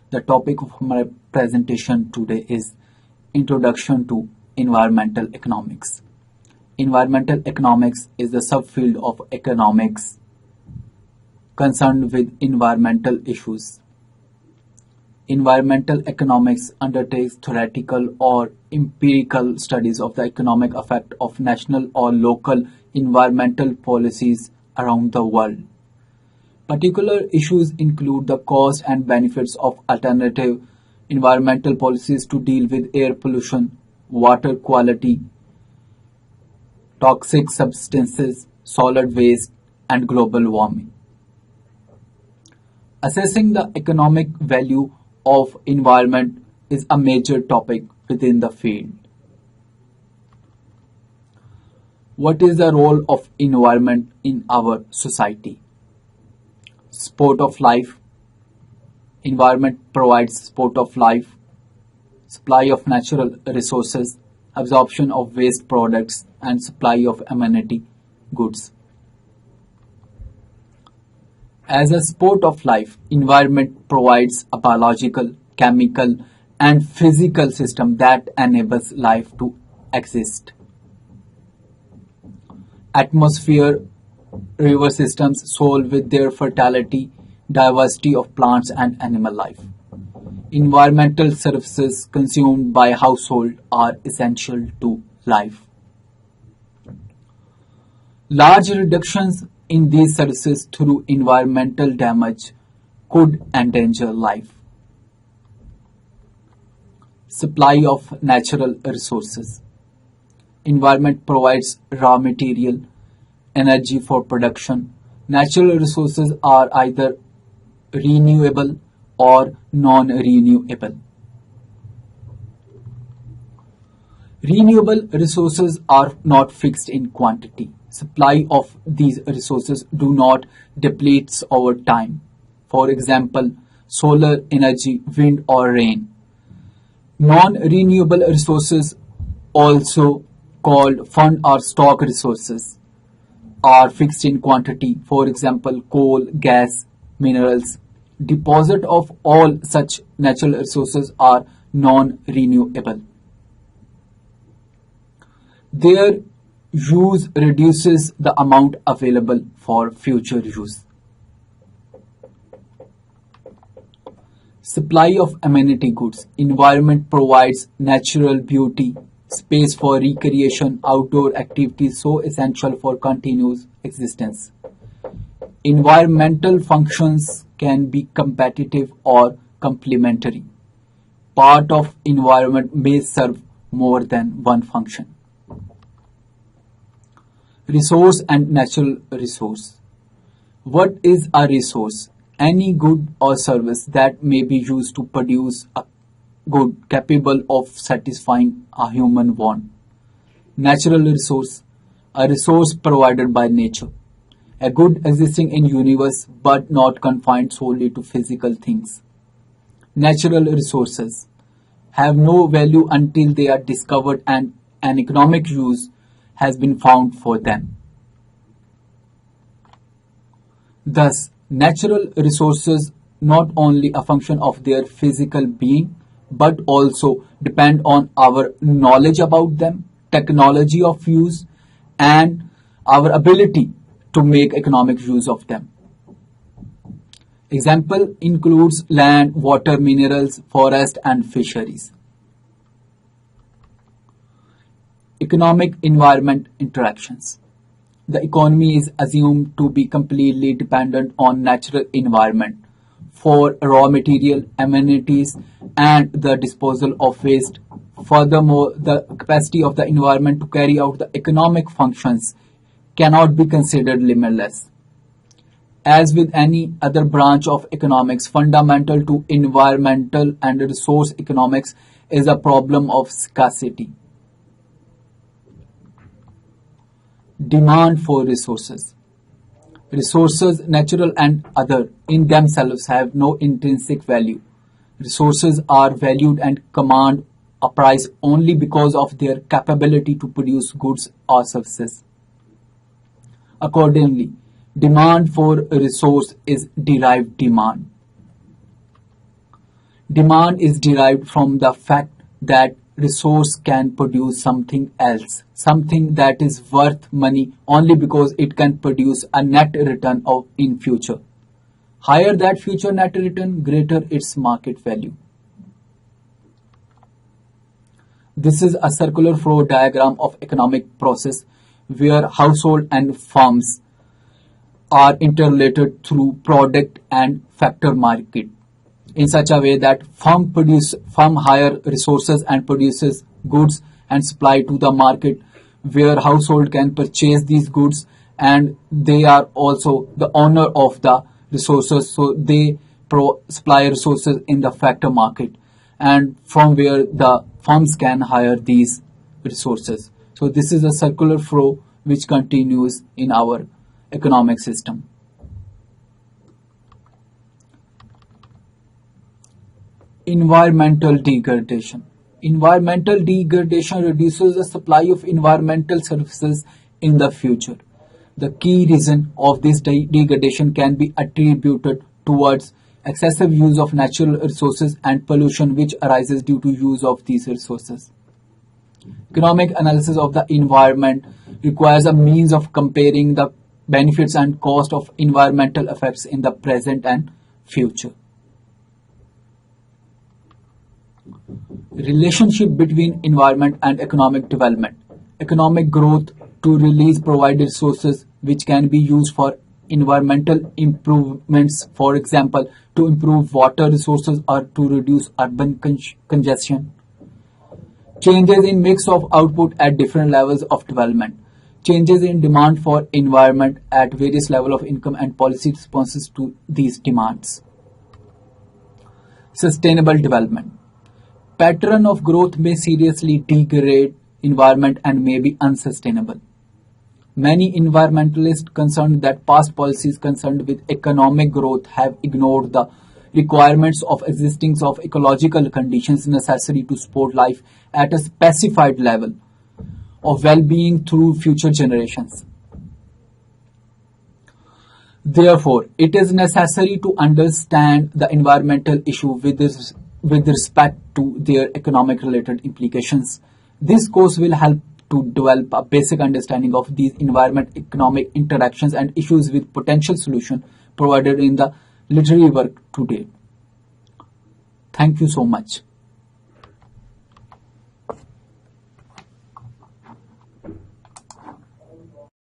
The topic of my presentation today is Introduction to Environmental Economics. Environmental economics is the subfield of economics concerned with environmental issues. Environmental economics undertakes theoretical or empirical studies of the economic effect of national or local environmental policies around the world. Particular issues include the cost and benefits of alternative environmental policies to deal with air pollution, water quality, toxic substances, solid waste, and global warming. Assessing the economic value of environment is a major topic within the field. What is the role of environment in our society? Support of life. Environment provides support of life, supply of natural resources, absorption of waste products, and supply of amenity goods. As a support of life, environment provides a biological, chemical, and physical system that enables life to exist. Atmosphere, river systems, soil with their fertility, diversity of plants and animal life. Environmental services consumed by household are essential to life. Large reductions in these services through environmental damage could endanger life. Supply of natural resources. Environment provides raw material, energy for production. Natural resources are either renewable or non-renewable. Renewable resources are not fixed in quantity. Supply of these resources do not deplete over time. For example, solar energy, wind or rain. Non-renewable resources, also called fund or stock resources, are fixed in quantity. For example, coal, gas, minerals. Deposit of all such natural resources are non-renewable. Their use reduces the amount available for future use. Supply of amenity goods. Environment provides natural beauty, space for recreation, outdoor activities so essential for continuous existence. Environmental functions can be competitive or complementary. Part of environment may serve more than one function. Resource and natural resource. What is a resource? Any good or service that may be used to produce a good capable of satisfying a human want. Natural resource. A resource provided by nature. A good existing in universe but not confined solely to physical things. Natural resources have no value until they are discovered and an economic use has been found for them. Thus, natural resources not only a function of their physical being but also depend on our knowledge about them, technology of use, and our ability to make economic use of them. Example includes land, water, minerals, forest, and fisheries. Economic environment interactions. The economy is assumed to be completely dependent on natural environment for raw material, amenities, and the disposal of waste. Furthermore, the capacity of the environment to carry out the economic functions cannot be considered limitless. As with any other branch of economics, fundamental to environmental and resource economics is a problem of scarcity. Demand for resources. Resources, natural and other, in themselves have no intrinsic value. Resources are valued and command a price only because of their capability to produce goods or services. Accordingly, demand for a resource is derived demand. Demand is derived from the fact that resource can produce something else, something that is worth money only because it can produce a net return in future. Higher that future net return, greater its market value. This is a circular flow diagram of economic process where household and firms are interrelated through product and factor market in such a way that firm hire resources and produces goods and supply to the market where household can purchase these goods, and they are also the owner of the resources, so they supply resources in the factor market, and from where the firms can hire these resources. So this is a circular flow which continues in our economic system. Environmental degradation. Environmental degradation reduces the supply of environmental services in the future. The key reason of this degradation can be attributed towards excessive use of natural resources and pollution which arises due to use of these resources. Economic analysis of the environment requires a means of comparing the benefits and cost of environmental effects in the present and future. Relationship between environment and economic development. Economic growth to release provided resources which can be used for environmental improvements, for example, to improve water resources or to reduce urban congestion. Changes in mix of output at different levels of development. Changes in demand for environment at various levels of income and policy responses to these demands. Sustainable development. Pattern of growth may seriously degrade environment and may be unsustainable. Many environmentalists concerned that past policies concerned with economic growth have ignored the requirements of existence of ecological conditions necessary to support life at a specified level of well-being through future generations. Therefore, it is necessary to understand the environmental issue with respect to their economic related implications. This course will help to develop a basic understanding of these environment economic interactions and issues with potential solution provided in the literary work today. Thank you so much.